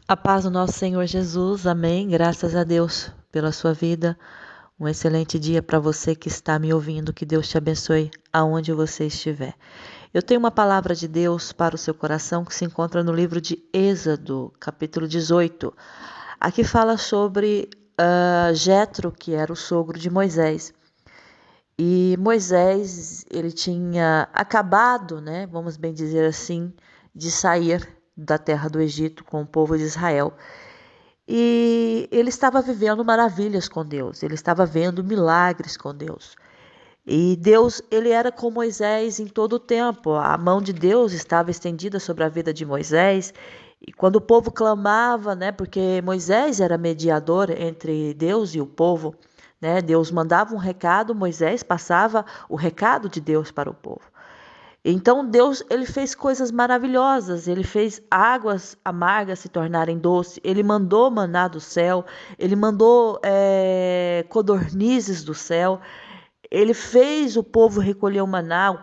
A paz do nosso Senhor Jesus, amém. Graças a Deus pela sua vida. Um excelente dia para você que está me ouvindo. Que Deus te abençoe aonde você estiver. Eu tenho uma palavra de Deus para o seu coração que se encontra no livro de Êxodo, capítulo 18. Aqui fala sobre Jetro, que era o sogro de Moisés. E Moisés, ele tinha acabado, né, vamos bem dizer assim, de sair da terra do Egito com o povo de Israel. E ele estava vivendo maravilhas com Deus, ele estava vendo milagres com Deus. E Deus, ele era com Moisés em todo o tempo. A mão de Deus estava estendida sobre a vida de Moisés. E quando o povo clamava, né, porque Moisés era mediador entre Deus e o povo, né? Deus mandava um recado, Moisés passava o recado de Deus para o povo. Então Deus, ele fez coisas maravilhosas, ele fez águas amargas se tornarem doces, ele mandou maná do céu, ele mandou codornizes do céu, ele fez o povo recolher o maná,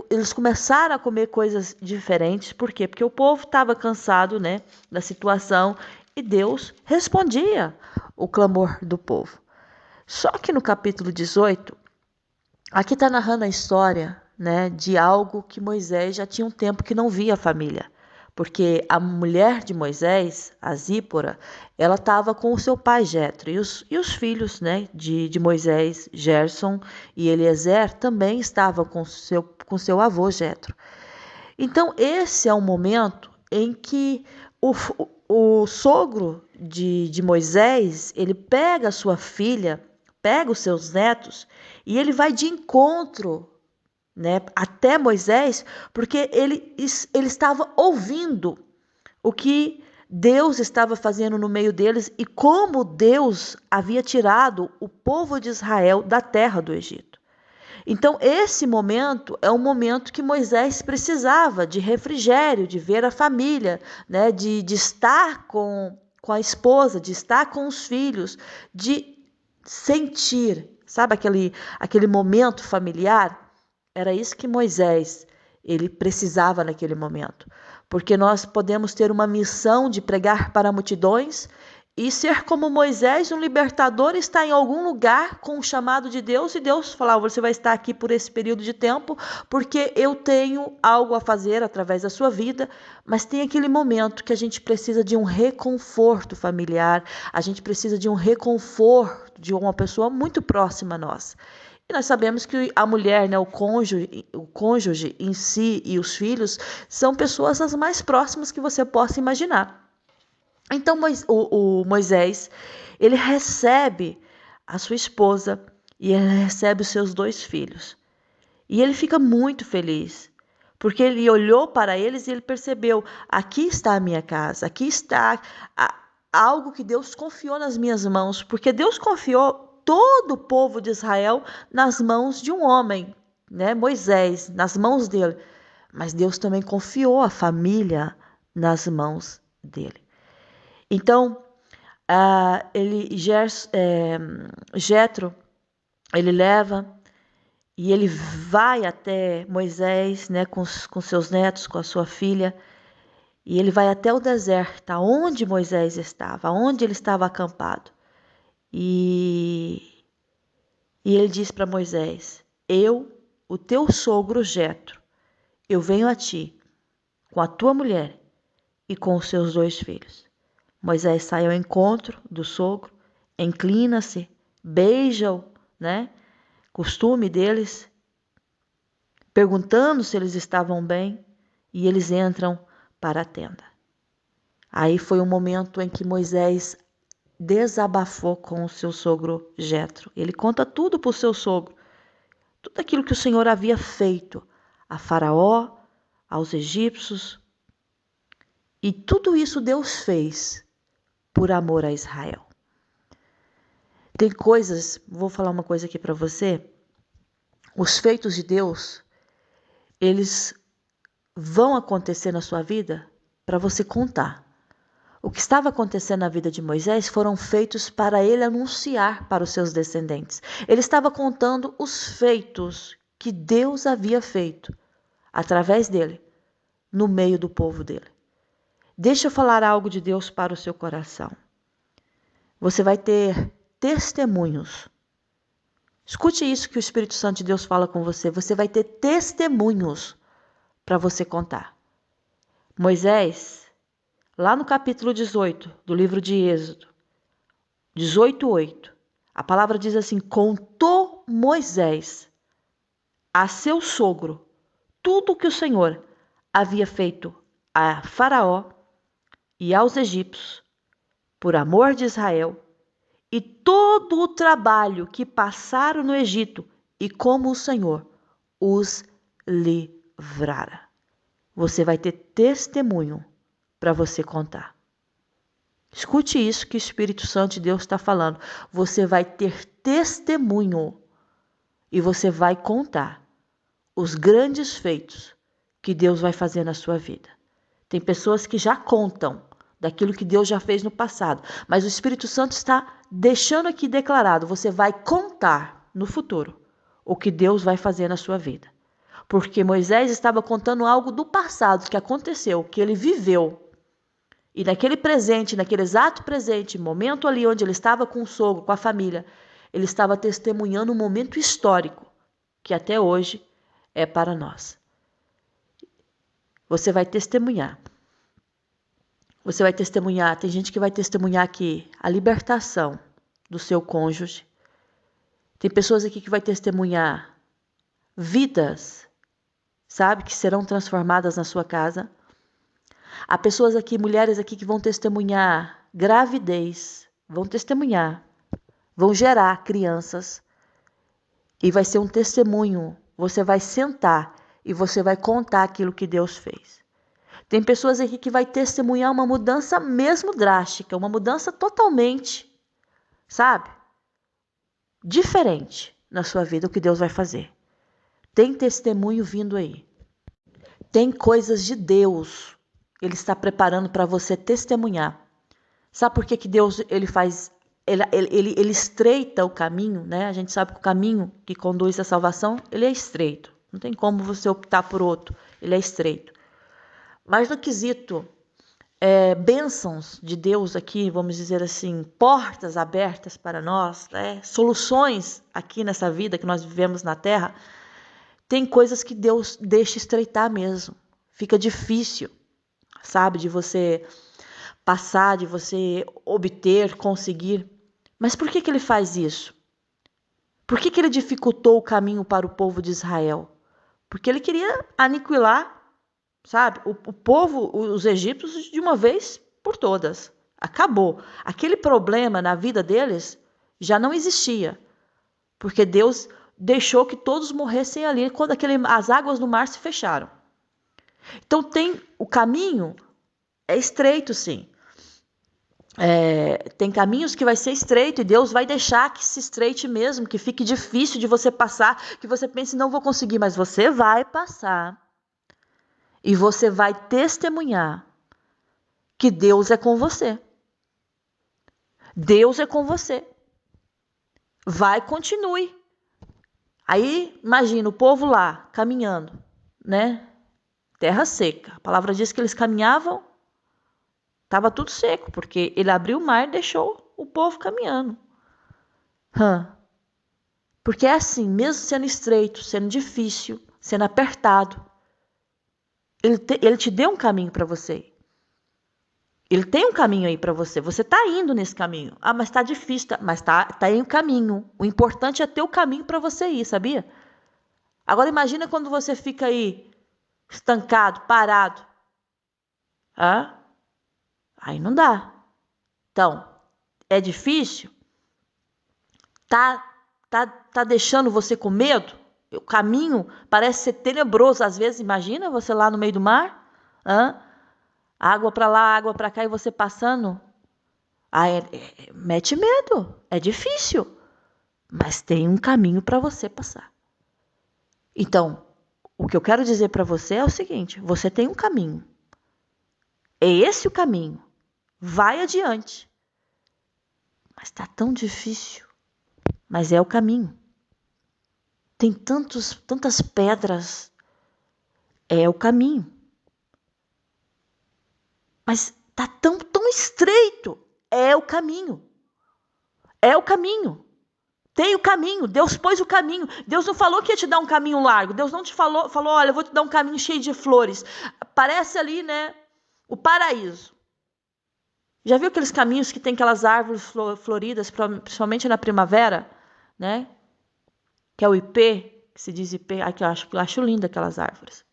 eles começaram a comer coisas diferentes. Por quê? Porque o povo estava cansado, né, da situação, e Deus respondia o clamor do povo. Só que no capítulo 18, aqui está narrando a história, né, de algo que Moisés já tinha um tempo que não via a família. Porque a mulher de Moisés, a Zípora, ela estava com o seu pai Jetro. E os filhos, né, de Moisés, Gerson e Eliezer, também estavam com seu avô Jetro. Então, esse é um momento em que o sogro de Moisés, ele pega a sua filha, pega os seus netos, e ele vai de encontro, né, até Moisés, porque ele estava ouvindo o que Deus estava fazendo no meio deles e como Deus havia tirado o povo de Israel da terra do Egito. Então, esse momento é um momento que Moisés precisava de refrigério, de ver a família, né, de estar com a esposa, de estar com os filhos, de sentir, sabe aquele momento familiar? Era isso que Moisés, ele precisava naquele momento. Porque nós podemos ter uma missão de pregar para multidões e ser como Moisés, um libertador, está em algum lugar com o chamado de Deus e Deus falar, você vai estar aqui por esse período de tempo porque eu tenho algo a fazer através da sua vida, mas tem aquele momento que a gente precisa de um reconforto familiar, a gente precisa de um reconforto de uma pessoa muito próxima a nós. E nós sabemos que a mulher, né, o cônjuge em si e os filhos são pessoas as mais próximas que você possa imaginar. Então o Moisés, ele recebe a sua esposa e ele recebe os seus 2 filhos. E ele fica muito feliz, porque ele olhou para eles e ele percebeu, aqui está a minha casa, aqui está algo que Deus confiou nas minhas mãos, porque Deus confiou todo o povo de Israel nas mãos de um homem, né, Moisés, nas mãos dele. Mas Deus também confiou a família nas mãos dele. Então, Jetro, ele leva e ele vai até Moisés, né, com seus netos, com a sua filha, e ele vai até o deserto, onde Moisés estava, onde ele estava acampado. E ele diz para Moisés, eu, o teu sogro Jetro, eu venho a ti, com a tua mulher e com os seus 2 filhos. Moisés sai ao encontro do sogro, inclina-se, beija-o, né? Costume deles, perguntando se eles estavam bem, e eles entram para a tenda. Aí foi um momento em que Moisés desabafou com o seu sogro Jetro. Ele conta tudo para o seu sogro, tudo aquilo que o Senhor havia feito a Faraó, aos egípcios, e tudo isso Deus fez por amor a Israel. Tem coisas, vou falar uma coisa aqui para você, os feitos de Deus, eles vão acontecer na sua vida para você contar. O que estava acontecendo na vida de Moisés foram feitos para ele anunciar para os seus descendentes. Ele estava contando os feitos que Deus havia feito através dele, no meio do povo dele. Deixa eu falar algo de Deus para o seu coração. Você vai ter testemunhos. Escute isso que o Espírito Santo de Deus fala com você. Você vai ter testemunhos para você contar. Moisés, lá no capítulo 18 do livro de Êxodo, 18:8, a palavra diz assim: contou Moisés a seu sogro tudo o que o Senhor havia feito a Faraó e aos egípcios, por amor de Israel, e todo o trabalho que passaram no Egito, e como o Senhor os livrara. Você vai ter testemunho para você contar. Escute isso que o Espírito Santo de Deus está falando. Você vai ter testemunho e você vai contar os grandes feitos que Deus vai fazer na sua vida. Tem pessoas que já contam daquilo que Deus já fez no passado, mas o Espírito Santo está deixando aqui declarado, você vai contar no futuro o que Deus vai fazer na sua vida. Porque Moisés estava contando algo do passado que aconteceu, que ele viveu. E naquele presente, naquele exato presente, momento ali onde ele estava com o sogro, com a família, ele estava testemunhando um momento histórico que até hoje é para nós. Você vai testemunhar. Você vai testemunhar, tem gente que vai testemunhar aqui a libertação do seu cônjuge. Tem pessoas aqui que vai testemunhar vidas, sabe, que serão transformadas na sua casa. Há pessoas aqui, mulheres aqui que vão testemunhar gravidez, vão testemunhar, vão gerar crianças. E vai ser um testemunho. Você vai sentar e você vai contar aquilo que Deus fez. Tem pessoas aqui que vai testemunhar uma mudança mesmo drástica, uma mudança totalmente, sabe? Diferente na sua vida o que Deus vai fazer. Tem testemunho vindo aí. Tem coisas de Deus. Ele está preparando para você testemunhar. Sabe por que Deus ele faz? Ele estreita o caminho, né? A gente sabe que o caminho que conduz à salvação, ele é estreito. Não tem como você optar por outro. Ele é estreito. Mas no quesito bênçãos de Deus aqui, vamos dizer assim, portas abertas para nós, né? Soluções aqui nessa vida que nós vivemos na Terra, tem coisas que Deus deixa estreitar mesmo. Fica difícil, sabe, de você passar, de você obter, conseguir. Mas por que ele faz isso? Por que ele dificultou o caminho para o povo de Israel? Porque ele queria aniquilar, sabe, o povo, os egípcios, de uma vez por todas. Acabou. Aquele problema na vida deles já não existia. Porque Deus deixou que todos morressem ali quando as águas do mar se fecharam. Então o caminho é estreito, sim. Tem caminhos que vai ser estreito e Deus vai deixar que se estreite mesmo, que fique difícil de você passar, que você pense, não vou conseguir, mas você vai passar. E você vai testemunhar que Deus é com você. Deus é com você. Vai, continue. Aí, imagina o povo lá, caminhando, né? Terra seca. A palavra diz que eles caminhavam, estava tudo seco, porque ele abriu o mar e deixou o povo caminhando. Porque é assim, mesmo sendo estreito, sendo difícil, sendo apertado, ele te deu um caminho para você. Ele tem um caminho aí para você. Você está indo nesse caminho. Ah, mas está difícil. Mas tá em um caminho. O importante é ter o caminho para você ir, sabia? Agora imagina quando você fica aí estancado, parado. Aí não dá. Então, é difícil? Tá deixando você com medo? O caminho parece ser tenebroso às vezes. Imagina você lá no meio do mar. Água para lá, água para cá e você passando. Mete medo. É difícil. Mas tem um caminho para você passar. Então, o que eu quero dizer para você é o seguinte: você tem um caminho. É esse o caminho. Vai adiante. Mas está tão difícil. Mas é o caminho. Tem tantas pedras. É o caminho. Mas tá tão estreito. É o caminho. É o caminho. Tem o caminho. Deus pôs o caminho. Deus não falou que ia te dar um caminho largo. Deus não te falou, olha, eu vou te dar um caminho cheio de flores. Parece ali, né, o paraíso. Já viu aqueles caminhos que tem aquelas árvores floridas, principalmente na primavera, né? Que é o ipê, que se diz ipê. Aqui eu acho linda aquelas árvores.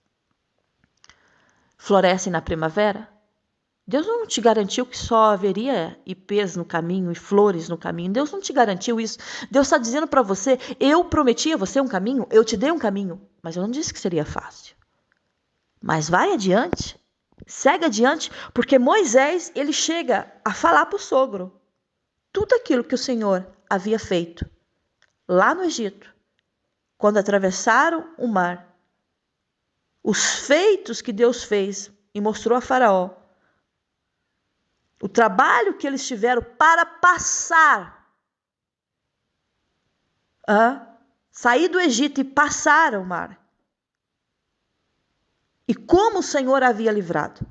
Florescem na primavera. Deus não te garantiu que só haveria ipês no caminho e flores no caminho. Deus não te garantiu isso. Deus está dizendo para você, eu prometi a você um caminho, eu te dei um caminho, mas eu não disse que seria fácil. Mas vai adiante, segue adiante, porque Moisés, ele chega a falar para o sogro tudo aquilo que o Senhor havia feito lá no Egito, quando atravessaram o mar, os feitos que Deus fez e mostrou a Faraó, o trabalho que eles tiveram para passar, sair do Egito e passar o mar. E como o Senhor havia livrado.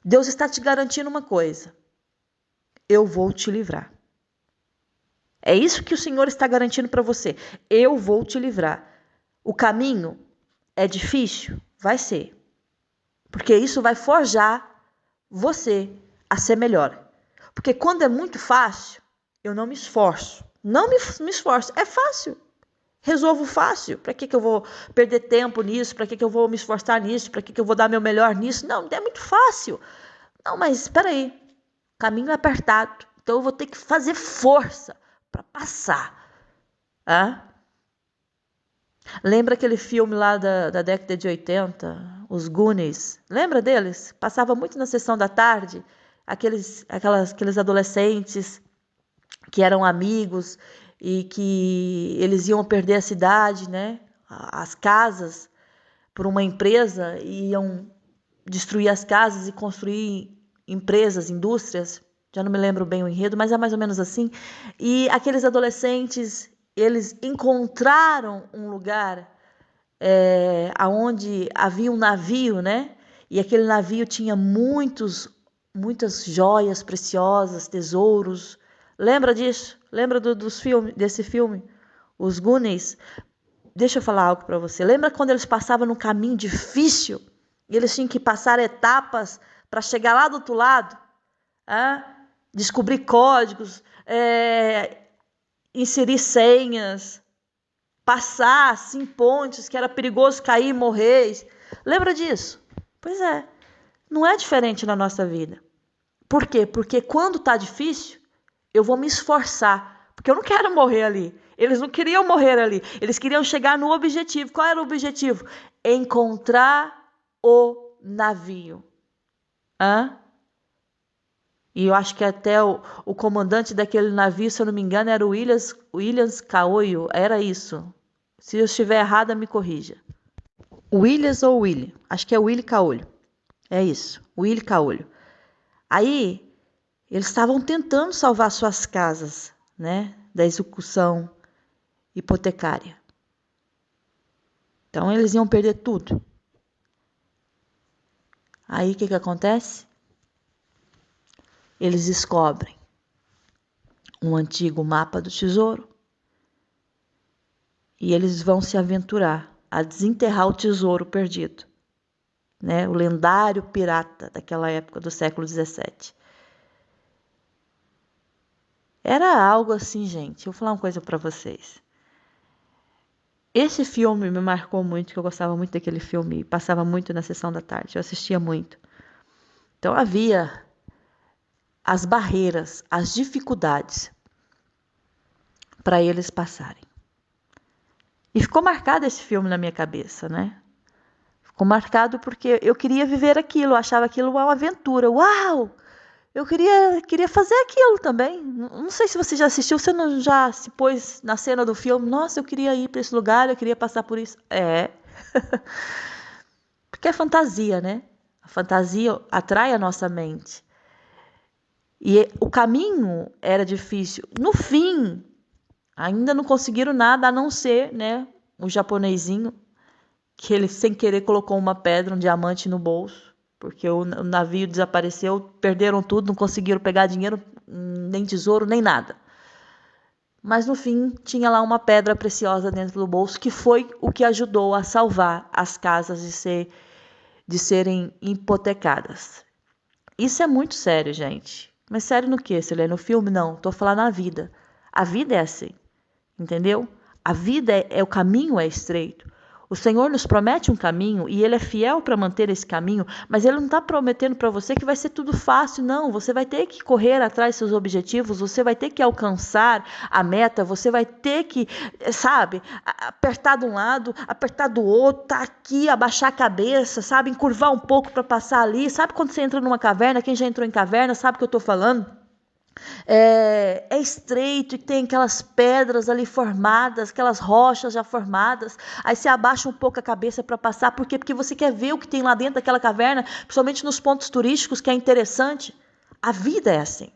Deus está te garantindo uma coisa. Eu vou te livrar. É isso que o Senhor está garantindo para você. Eu vou te livrar. O caminho é difícil? Vai ser. Porque isso vai forjar você a ser melhor. Porque quando é muito fácil, eu não me esforço. Não me esforço. É fácil. Resolvo fácil. Para que eu vou perder tempo nisso? Para que eu vou me esforçar nisso? Para que eu vou dar meu melhor nisso? Não, é muito fácil. Não, mas espera aí. O caminho é apertado. Então eu vou ter que fazer força para passar. Lembra aquele filme lá da década de 80? Os Goonies? Lembra deles? Passava muito na sessão da tarde. Aqueles adolescentes que eram amigos e que eles iam perder a cidade, né? As casas, por uma empresa, e iam destruir as casas e construir empresas, indústrias. Já não me lembro bem o enredo, mas é mais ou menos assim. E aqueles adolescentes, eles encontraram um lugar onde havia um navio, né? E aquele navio tinha muitas joias preciosas, tesouros. Lembra disso? Lembra desse filme? Os Goonies? Deixa eu falar algo para você. Lembra quando eles passavam num caminho difícil? E eles tinham que passar etapas para chegar lá do outro lado? Descobrir códigos, inserir senhas, passar assim, pontes que era perigoso cair e morrer. Lembra disso? Pois é. Não é diferente na nossa vida. Por quê? Porque quando está difícil, eu vou me esforçar. Porque eu não quero morrer ali. Eles não queriam morrer ali. Eles queriam chegar no objetivo. Qual era o objetivo? Encontrar o navio. E eu acho que até o comandante daquele navio, se eu não me engano, era o Williams Caolho. Era isso. Se eu estiver errada, me corrija. Williams ou Willy? Acho que é Willy Caolho. É isso. Willy Caolho. Aí, eles estavam tentando salvar suas casas, né? Da execução hipotecária. Então, eles iam perder tudo. Aí, o que acontece? Eles descobrem um antigo mapa do tesouro e eles vão se aventurar a desenterrar o tesouro perdido, né? O lendário pirata daquela época do século XVII. Era algo assim, gente. Eu vou falar uma coisa para vocês. Esse filme me marcou muito, que eu gostava muito daquele filme, passava muito na sessão da tarde, eu assistia muito. Então havia as barreiras, as dificuldades para eles passarem. E ficou marcado esse filme na minha cabeça, né? Ficou marcado porque eu queria viver aquilo, eu achava aquilo uma aventura. Uau! Eu queria fazer aquilo também. Não sei se você já assistiu, você não já se pôs na cena do filme. Nossa, eu queria ir para esse lugar, eu queria passar por isso. Porque é fantasia, né? A fantasia atrai a nossa mente. E o caminho era difícil. No fim, ainda não conseguiram nada a não ser, né, o japonesinho, que ele sem querer colocou uma pedra, um diamante no bolso, porque o navio desapareceu, perderam tudo, não conseguiram pegar dinheiro, nem tesouro, nem nada. Mas no fim tinha lá uma pedra preciosa dentro do bolso, que foi o que ajudou a salvar as casas de serem hipotecadas. Isso é muito sério, gente. Mas sério no quê? Se lê no filme? Não, estou falando na vida. A vida é assim, entendeu? A vida o caminho é estreito. O Senhor nos promete um caminho e Ele é fiel para manter esse caminho, mas Ele não está prometendo para você que vai ser tudo fácil, não. Você vai ter que correr atrás dos seus objetivos, você vai ter que alcançar a meta, você vai ter que, sabe, apertar de um lado, apertar do outro, tá aqui, abaixar a cabeça, sabe, encurvar um pouco para passar ali. Sabe quando você entra numa caverna? Quem já entrou em caverna sabe o que eu estou falando? É estreito e tem aquelas pedras ali formadas, aquelas rochas já formadas. Aí você abaixa um pouco a cabeça para passar. Por quê? Porque você quer ver o que tem lá dentro daquela caverna, principalmente nos pontos turísticos, que é interessante. A vida é assim.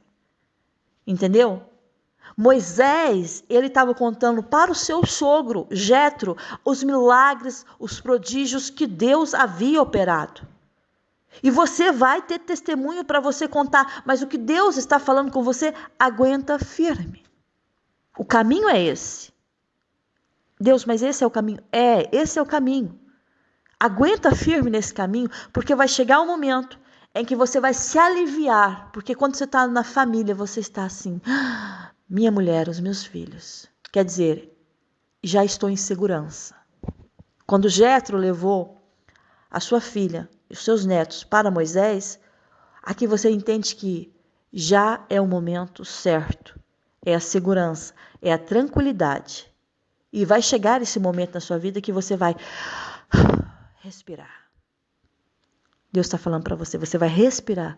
Entendeu? Moisés, ele estava contando para o seu sogro, Jetro, os milagres, os prodígios que Deus havia operado. E você vai ter testemunho para você contar, mas o que Deus está falando com você, aguenta firme. O caminho é esse. Deus, mas esse é o caminho? Esse é o caminho. Aguenta firme nesse caminho, porque vai chegar um momento em que você vai se aliviar, porque quando você está na família, você está assim, minha mulher, os meus filhos. Quer dizer, já estou em segurança. Quando Jetro levou a sua filha e os seus netos para Moisés, aqui você entende que já é o momento certo, é a segurança, é a tranquilidade. E vai chegar esse momento na sua vida que você vai respirar. Deus está falando para você, você vai respirar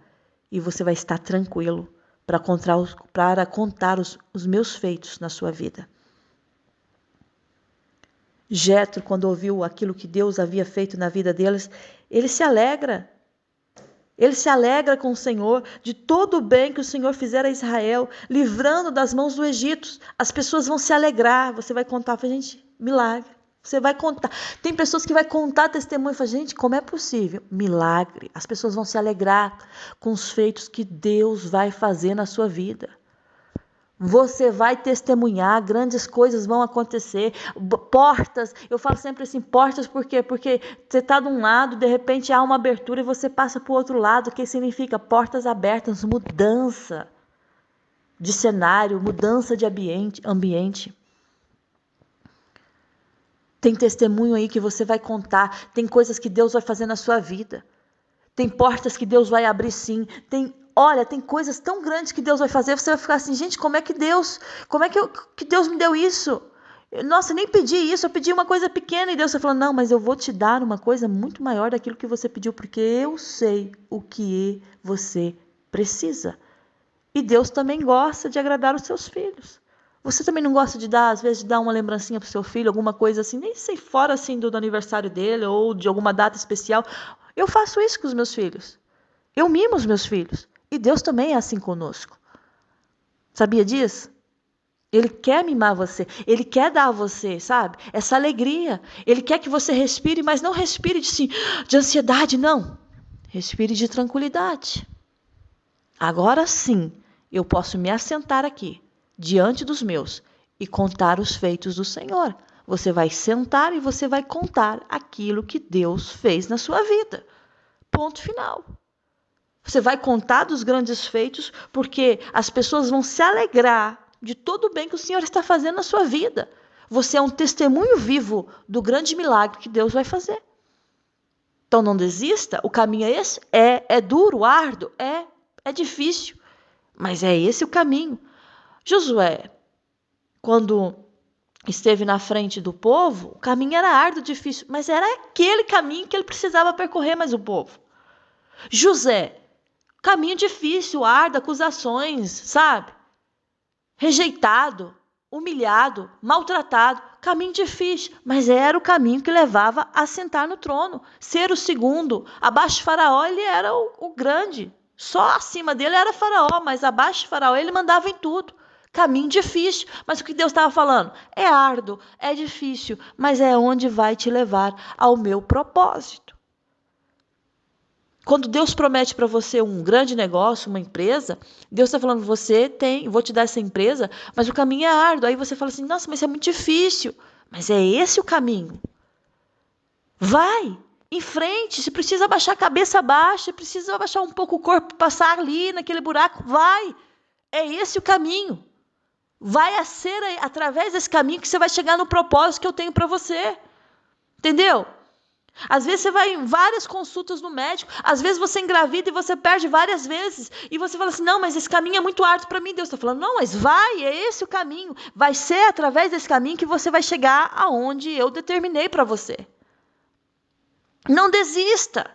e você vai estar tranquilo para contar os meus feitos na sua vida. Jetro, quando ouviu aquilo que Deus havia feito na vida deles, ele se alegra. Ele se alegra com o Senhor de todo o bem que o Senhor fizera a Israel, livrando das mãos do Egito. As pessoas vão se alegrar. Você vai contar, gente, milagre. Você vai contar. Tem pessoas que vai contar testemunho e falar, gente, como é possível? Milagre. As pessoas vão se alegrar com os feitos que Deus vai fazer na sua vida. Você vai testemunhar, grandes coisas vão acontecer, portas, eu falo sempre assim, portas por quê? Porque você está de um lado, de repente há uma abertura e você passa para o outro lado, que significa portas abertas, mudança de cenário, mudança de ambiente. Tem testemunho aí que você vai contar, tem coisas que Deus vai fazer na sua vida, tem portas que Deus vai abrir sim, Olha, tem coisas tão grandes que Deus vai fazer, você vai ficar assim, gente, como é que Deus me deu isso? Nossa, eu nem pedi isso, eu pedi uma coisa pequena e Deus está falando, não, mas eu vou te dar uma coisa muito maior daquilo que você pediu, porque eu sei o que você precisa. E Deus também gosta de agradar os seus filhos. Você também não gosta de dar, às vezes, de dar uma lembrancinha para o seu filho, alguma coisa assim, nem sei, fora assim do aniversário dele ou de alguma data especial. Eu faço isso com os meus filhos. Eu mimo os meus filhos. E Deus também é assim conosco. Sabia disso? Ele quer mimar você. Ele quer dar a você, sabe? Essa alegria. Ele quer que você respire, mas não respire de ansiedade, não. Respire de tranquilidade. Agora sim, eu posso me assentar aqui, diante dos meus, e contar os feitos do Senhor. Você vai sentar e você vai contar aquilo que Deus fez na sua vida. Ponto final. Você vai contar dos grandes feitos, porque as pessoas vão se alegrar de todo o bem que o Senhor está fazendo na sua vida. Você é um testemunho vivo do grande milagre que Deus vai fazer. Então não desista, o caminho é esse? É duro, árduo, é difícil, mas é esse o caminho. Josué, quando esteve na frente do povo, o caminho era árduo, difícil, mas era aquele caminho que ele precisava percorrer mais o povo. José, caminho difícil, árduo, acusações, sabe? Rejeitado, humilhado, maltratado, caminho difícil, mas era o caminho que levava a sentar no trono, ser o segundo. Abaixo de Faraó ele era o grande, só acima dele era Faraó, mas abaixo de Faraó ele mandava em tudo. Caminho difícil, mas o que Deus estava falando? É árduo, é difícil, mas é onde vai te levar ao meu propósito. Quando Deus promete para você um grande negócio, uma empresa, Deus está falando, vou te dar essa empresa, mas o caminho é árduo. Aí você fala assim, nossa, mas isso é muito difícil. Mas é esse o caminho. Vai, em frente. Se precisa abaixar a cabeça, abaixa. Se precisa abaixar um pouco o corpo, passar ali naquele buraco, vai. É esse o caminho. Vai ser através desse caminho que você vai chegar no propósito que eu tenho para você. Entendeu? Às vezes você vai em várias consultas no médico, às vezes você engravida e você perde várias vezes, e você fala assim, não, mas esse caminho é muito árduo para mim. Deus está falando, não, mas vai, é esse o caminho. Vai ser através desse caminho que você vai chegar aonde eu determinei para você. Não desista.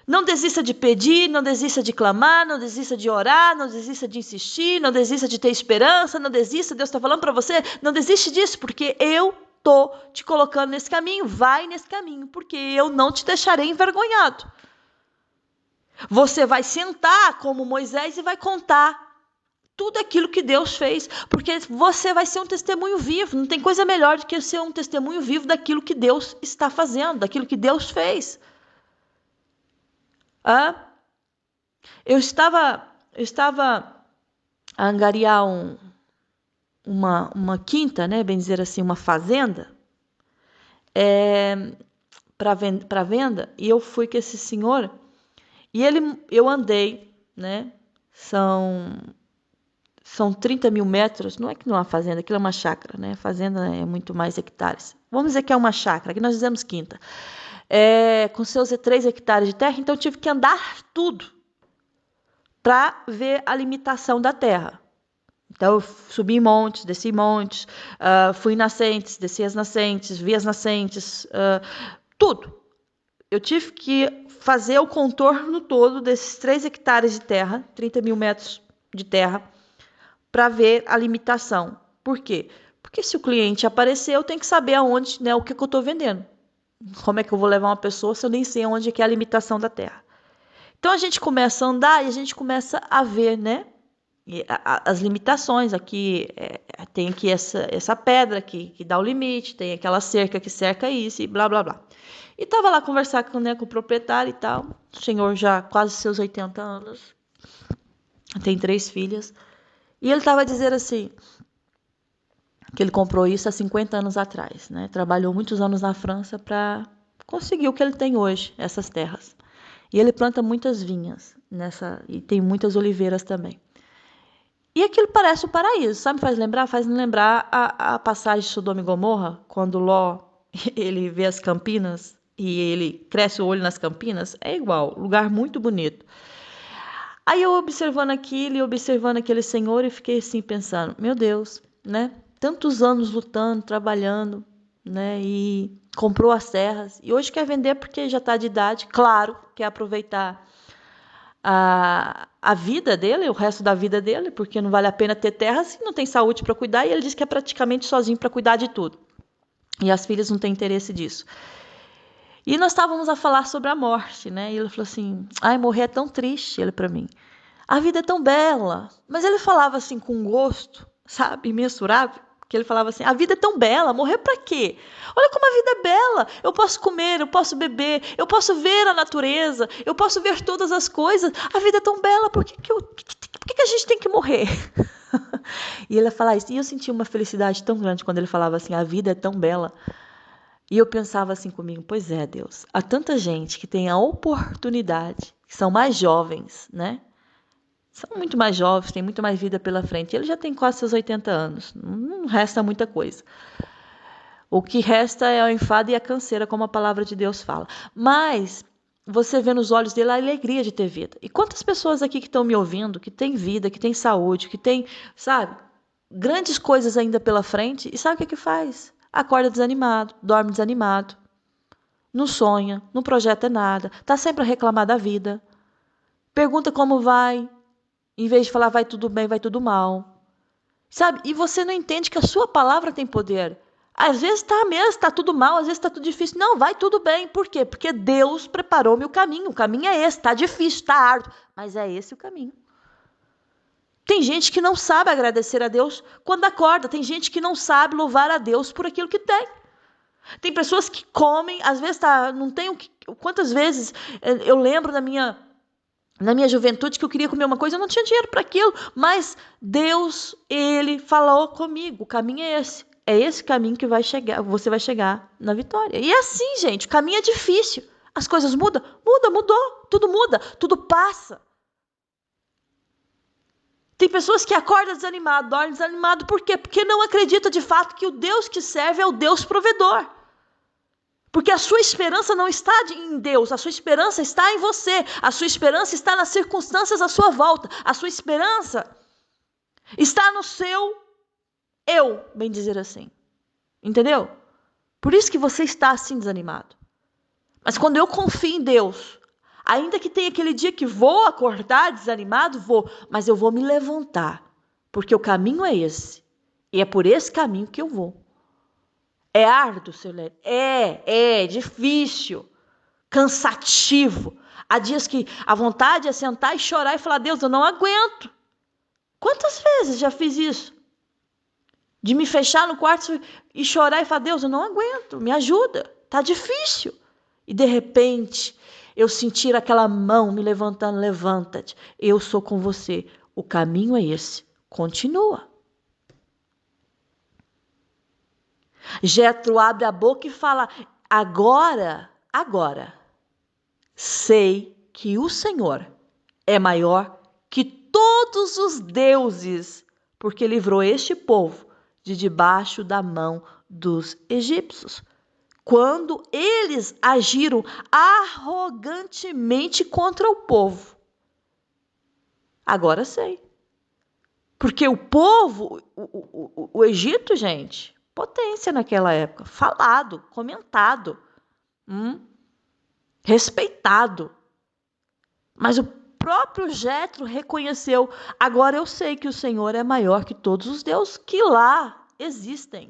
Não desista de pedir, não desista de clamar, não desista de orar, não desista de insistir, não desista de ter esperança, não desista, Deus está falando para você, não desiste disso, porque eu estou te colocando nesse caminho, vai nesse caminho, porque eu não te deixarei envergonhado. Você vai sentar como Moisés e vai contar tudo aquilo que Deus fez, porque você vai ser um testemunho vivo, não tem coisa melhor do que ser um testemunho vivo daquilo que Deus está fazendo, daquilo que Deus fez. Eu estava a angariar uma quinta, né, bem dizer assim, uma fazenda, para venda, e eu fui com esse senhor, e eu andei, né, são 30 mil metros, não é que não é uma fazenda, aquilo é uma chácara, né, fazenda é muito mais hectares, vamos dizer que é uma chácara, que nós dizemos quinta, com seus 3 hectares de terra, então eu tive que andar tudo para ver a limitação da terra. Então, eu subi em montes, desci em montes, fui em nascentes, desci as nascentes, vi as nascentes, tudo. Eu tive que fazer o contorno todo desses 3 hectares de terra, 30 mil metros de terra, para ver a limitação. Por quê? Porque se o cliente aparecer, eu tenho que saber aonde, né, o que eu estou vendendo. Como é que eu vou levar uma pessoa se eu nem sei onde é a limitação da terra? Então a gente começa a andar e a gente começa a ver, né, as limitações. Aqui tem aqui essa pedra que dá o limite, tem aquela cerca que cerca isso e blá blá blá. E estava lá conversar com o proprietário e tal, o senhor já quase seus 80 anos, tem 3 filhas, e ele estava a dizer assim, que ele comprou isso há 50 anos atrás, né? Trabalhou muitos anos na França para conseguir o que ele tem hoje, essas terras. E ele planta muitas vinhas e tem muitas oliveiras também. E aquilo parece o paraíso, sabe? Faz me lembrar a passagem de Sodoma e Gomorra, quando Ló ele vê as campinas e ele cresce o olho nas campinas, é igual, lugar muito bonito. Aí eu observando aquilo e observando aquele senhor e fiquei assim pensando, meu Deus, né? Tantos anos lutando, trabalhando, né? E comprou as terras e hoje quer vender porque já está de idade, claro, quer aproveitar a vida dele, o resto da vida dele, porque não vale a pena ter terra se não tem saúde para cuidar, e ele diz que é praticamente sozinho para cuidar de tudo. E as filhas não têm interesse disso. E nós estávamos a falar sobre a morte, né? E ele falou assim, ai, morrer é tão triste, ele para mim. A vida é tão bela. Mas ele falava assim com gosto, sabe, imensurável, que ele falava assim, a vida é tão bela, morrer para quê? Olha como a vida é bela, eu posso comer, eu posso beber, eu posso ver a natureza, eu posso ver todas as coisas, a vida é tão bela, por que a gente tem que morrer? E ele ia falar isso, e eu sentia uma felicidade tão grande quando ele falava assim, a vida é tão bela. E eu pensava assim comigo, pois é, Deus, há tanta gente que tem a oportunidade, que são mais jovens, né? São muito mais jovens, têm muito mais vida pela frente. Ele já tem quase seus 80 anos, não resta muita coisa. O que resta é a enfado e a canseira, como a palavra de Deus fala. Mas você vê nos olhos dele a alegria de ter vida. E quantas pessoas aqui que estão me ouvindo, que têm vida, que têm saúde, que têm, sabe, grandes coisas ainda pela frente, e sabe o que faz? Acorda desanimado, dorme desanimado, não sonha, não projeta nada, está sempre a reclamar da vida, pergunta como vai, em vez de falar vai tudo bem, vai tudo mal. Sabe? E você não entende que a sua palavra tem poder. Às vezes está mesmo, está tudo mal, às vezes está tudo difícil. Não, vai tudo bem. Por quê? Porque Deus preparou-me o caminho. O caminho é esse, está difícil, está árduo, mas é esse o caminho. Tem gente que não sabe agradecer a Deus quando acorda. Tem gente que não sabe louvar a Deus por aquilo que tem. Tem pessoas que comem, às vezes não tem o que. Quantas vezes eu lembro na minha juventude que eu queria comer uma coisa, eu não tinha dinheiro para aquilo, mas Deus, ele falou comigo, o caminho é esse. É esse caminho que você vai chegar na vitória. E é assim, gente, o caminho é difícil. As coisas mudam, mudou, tudo passa. Tem pessoas que acordam desanimado, dormem desanimado, por quê? Porque não acredita de fato que o Deus que serve é o Deus provedor. Porque a sua esperança não está em Deus, a sua esperança está em você, a sua esperança está nas circunstâncias à sua volta, a sua esperança está no seu eu, bem dizer assim. Entendeu? Por isso que você está assim desanimado. Mas quando eu confio em Deus, ainda que tenha aquele dia que vou acordar desanimado, mas eu vou me levantar, porque o caminho é esse, e é por esse caminho que eu vou. É árduo, Sirlene? É difícil, cansativo. Há dias que a vontade é sentar e chorar e falar, Deus, eu não aguento. Quantas vezes já fiz isso? De me fechar no quarto e chorar e falar, Deus, eu não aguento, me ajuda, tá difícil. E de repente, eu sentir aquela mão me levantando, levanta-te, eu sou com você. O caminho é esse, continua. Jetro abre a boca e fala, agora, sei que o Senhor é maior que todos os deuses, porque livrou este povo de debaixo da mão dos egípcios. Quando eles agiram arrogantemente contra o povo. Agora sei. Porque o povo, o Egito, gente, potência naquela época, falado, comentado, respeitado. Mas o próprio Jetro reconheceu, agora eu sei que o Senhor é maior que todos os deuses que lá existem.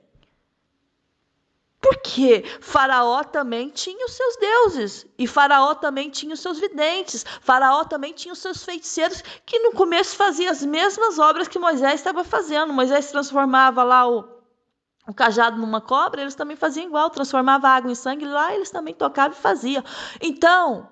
Porque Faraó também tinha os seus deuses, e Faraó também tinha os seus videntes, Faraó também tinha os seus feiticeiros, que no começo faziam as mesmas obras que Moisés estava fazendo. Moisés transformava lá o cajado numa cobra, eles também faziam igual, transformava água em sangue, lá eles também tocavam e faziam. Então,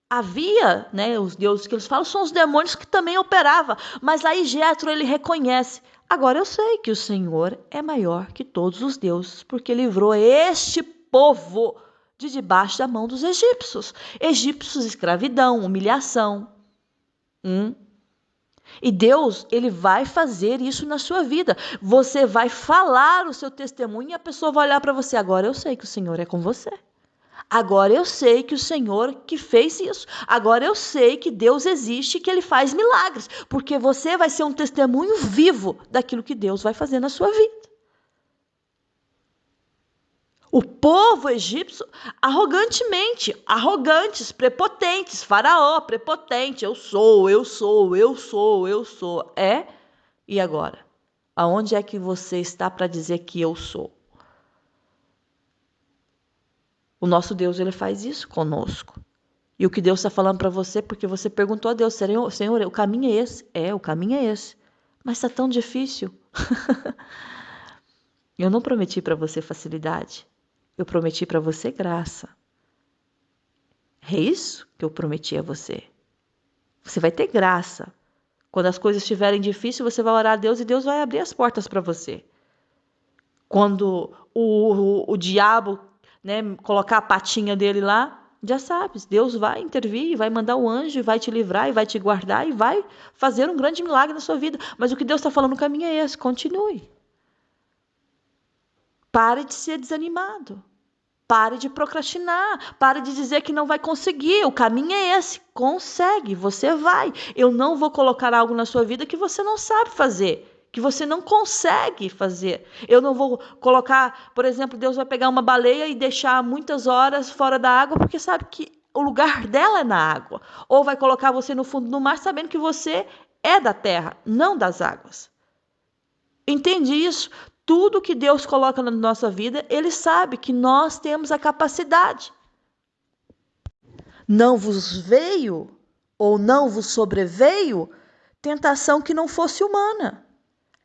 havia, né, os deuses que eles falam, são os demônios que também operavam, mas aí Jetro, ele reconhece, agora eu sei que o Senhor é maior que todos os deuses, porque livrou este povo de debaixo da mão dos egípcios. Egípcios, escravidão, humilhação. E Deus, ele vai fazer isso na sua vida. Você vai falar o seu testemunho e a pessoa vai olhar para você. Agora eu sei que o Senhor é com você. Agora eu sei que o Senhor que fez isso. Agora eu sei que Deus existe e que Ele faz milagres. Porque você vai ser um testemunho vivo daquilo que Deus vai fazer na sua vida. O povo egípcio, arrogantes, prepotentes. Faraó, prepotente. Eu sou. É? E agora? Aonde é que você está para dizer que eu sou? O nosso Deus, ele faz isso conosco. E o que Deus está falando para você, porque você perguntou a Deus, Senhor, o caminho é esse? O caminho é esse. Mas está tão difícil. Eu não prometi para você facilidade. Eu prometi para você graça. É isso que eu prometi a você. Você vai ter graça. Quando as coisas estiverem difíceis, você vai orar a Deus e Deus vai abrir as portas para você. Quando o diabo, né, colocar a patinha dele lá, já sabes, Deus vai intervir, vai mandar o anjo, e vai te livrar, e vai te guardar, e vai fazer um grande milagre na sua vida. Mas o que Deus está falando no caminho é esse, continue. Pare de ser desanimado. Pare de procrastinar, pare de dizer que não vai conseguir, o caminho é esse, consegue, você vai. Eu não vou colocar algo na sua vida que você não sabe fazer, que você não consegue fazer. Eu não vou colocar, por exemplo, Deus vai pegar uma baleia e deixar muitas horas fora da água, porque sabe que o lugar dela é na água. Ou vai colocar você no fundo do mar, sabendo que você é da terra, não das águas. Entende isso? Tudo que Deus coloca na nossa vida, Ele sabe que nós temos a capacidade. Não vos veio ou não vos sobreveio tentação que não fosse humana.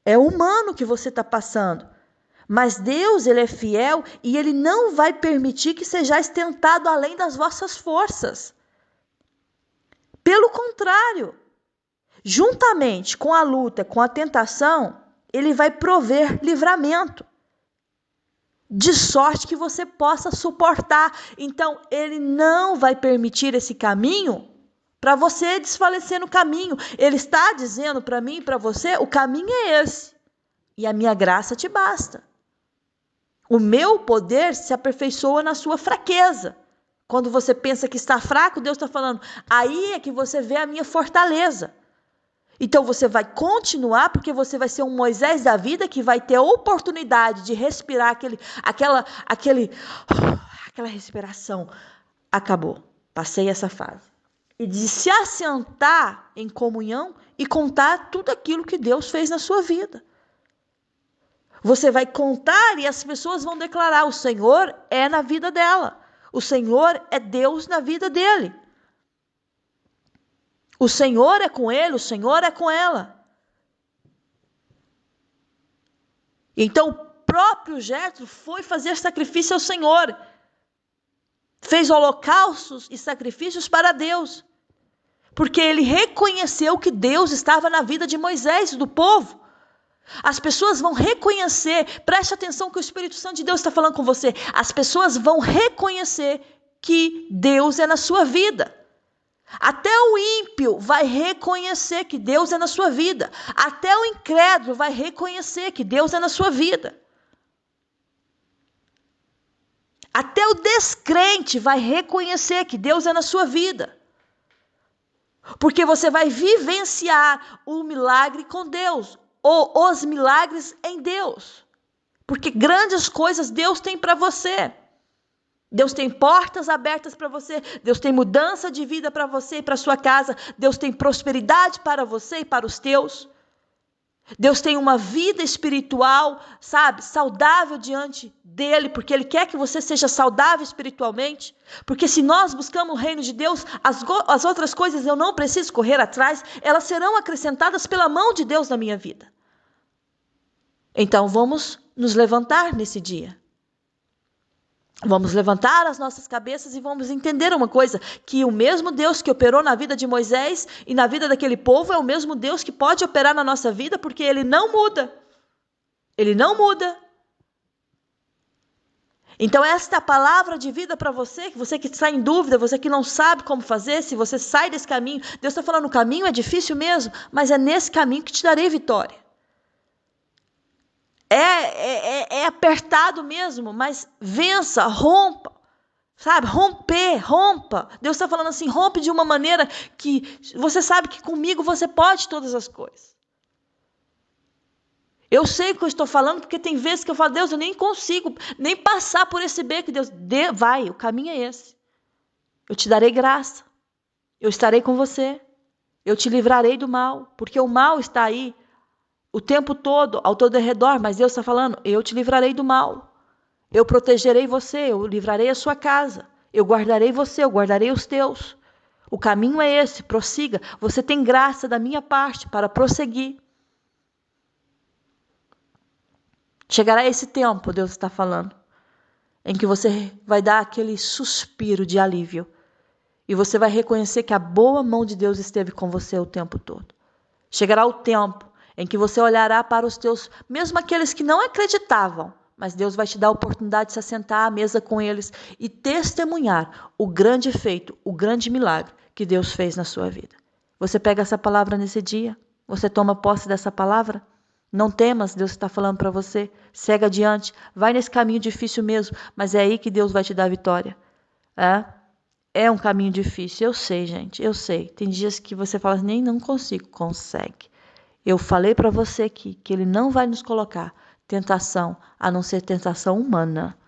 É humano que você está passando. Mas Deus, ele é fiel e ele não vai permitir que sejais tentado além das vossas forças. Pelo contrário, juntamente com a luta, com a tentação, ele vai prover livramento, de sorte que você possa suportar. Então, ele não vai permitir esse caminho para você desfalecer no caminho. Ele está dizendo para mim e para você, o caminho é esse. E a minha graça te basta. O meu poder se aperfeiçoa na sua fraqueza. Quando você pensa que está fraco, Deus está falando, aí é que você vê a minha fortaleza. Então você vai continuar, porque você vai ser um Moisés da vida que vai ter a oportunidade de respirar aquela respiração. Acabou, passei essa fase. E de se assentar em comunhão e contar tudo aquilo que Deus fez na sua vida. Você vai contar e as pessoas vão declarar, o Senhor é na vida dela. O Senhor é Deus na vida dele. O Senhor é com ele, o Senhor é com ela. Então, o próprio Jetro foi fazer sacrifício ao Senhor. Fez holocaustos e sacrifícios para Deus. Porque ele reconheceu que Deus estava na vida de Moisés e do povo. As pessoas vão reconhecer, preste atenção que o Espírito Santo de Deus está falando com você. As pessoas vão reconhecer que Deus é na sua vida. Até o ímpio vai reconhecer que Deus é na sua vida. Até o incrédulo vai reconhecer que Deus é na sua vida. Até o descrente vai reconhecer que Deus é na sua vida. Porque você vai vivenciar o milagre com Deus, ou os milagres em Deus. Porque grandes coisas Deus tem para você. Deus tem portas abertas para você, Deus tem mudança de vida para você e para sua casa, Deus tem prosperidade para você e para os teus. Deus tem uma vida espiritual, sabe, saudável diante dele, porque ele quer que você seja saudável espiritualmente. Porque se nós buscamos o reino de Deus, as outras coisas eu não preciso correr atrás, elas serão acrescentadas pela mão de Deus na minha vida. Então vamos nos levantar nesse dia. Vamos levantar as nossas cabeças e vamos entender uma coisa, que o mesmo Deus que operou na vida de Moisés e na vida daquele povo é o mesmo Deus que pode operar na nossa vida, porque ele não muda. Ele não muda. Então esta palavra de vida para você que está em dúvida, você que não sabe como fazer, se você sai desse caminho, Deus está falando, o caminho é difícil mesmo, mas é nesse caminho que te darei vitória. É apertado mesmo, mas vença, rompa, sabe? Rompa. Deus está falando assim, rompe de uma maneira que você sabe que comigo você pode todas as coisas. Eu sei o que eu estou falando, porque tem vezes que eu falo, Deus, eu nem consigo nem passar por esse beco. Deus, vai, o caminho é esse. Eu te darei graça, eu estarei com você, eu te livrarei do mal, porque o mal está aí o tempo todo, ao teu redor, mas Deus está falando, eu te livrarei do mal, eu protegerei você, eu livrarei a sua casa, eu guardarei você, eu guardarei os teus. O caminho é esse, prossiga, você tem graça da minha parte para prosseguir. Chegará esse tempo, Deus está falando, em que você vai dar aquele suspiro de alívio, e você vai reconhecer que a boa mão de Deus esteve com você o tempo todo. Chegará o tempo em que você olhará para os teus, mesmo aqueles que não acreditavam, mas Deus vai te dar a oportunidade de se assentar à mesa com eles e testemunhar o grande feito, o grande milagre que Deus fez na sua vida. Você pega essa palavra nesse dia? Você toma posse dessa palavra? Não temas, Deus está falando para você. Segue adiante, vai nesse caminho difícil mesmo, mas é aí que Deus vai te dar a vitória. É um caminho difícil, eu sei, gente, eu sei. Tem dias que você fala, nem não consigo, consegue. Eu falei para você aqui que ele não vai nos colocar tentação, a não ser tentação humana.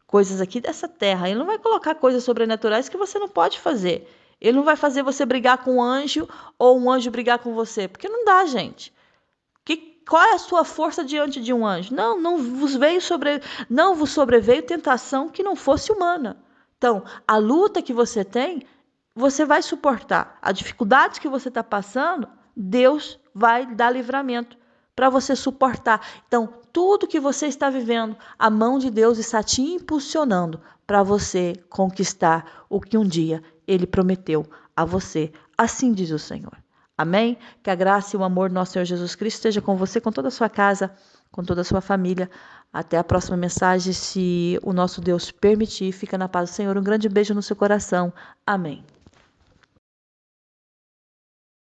Coisas aqui dessa terra. Ele não vai colocar coisas sobrenaturais que você não pode fazer. Ele não vai fazer você brigar com um anjo ou um anjo brigar com você. Porque não dá, gente. Qual é a sua força diante de um anjo? Não vos sobreveio tentação que não fosse humana. Então, a luta que você tem, você vai suportar. As dificuldades que você está passando, Deus vai dar livramento para você suportar. Então, tudo que você está vivendo, a mão de Deus está te impulsionando para você conquistar o que um dia Ele prometeu a você. Assim diz o Senhor. Amém? Que a graça e o amor do nosso Senhor Jesus Cristo esteja com você, com toda a sua casa, com toda a sua família. Até a próxima mensagem, se o nosso Deus permitir. Fica na paz do Senhor. Um grande beijo no seu coração. Amém.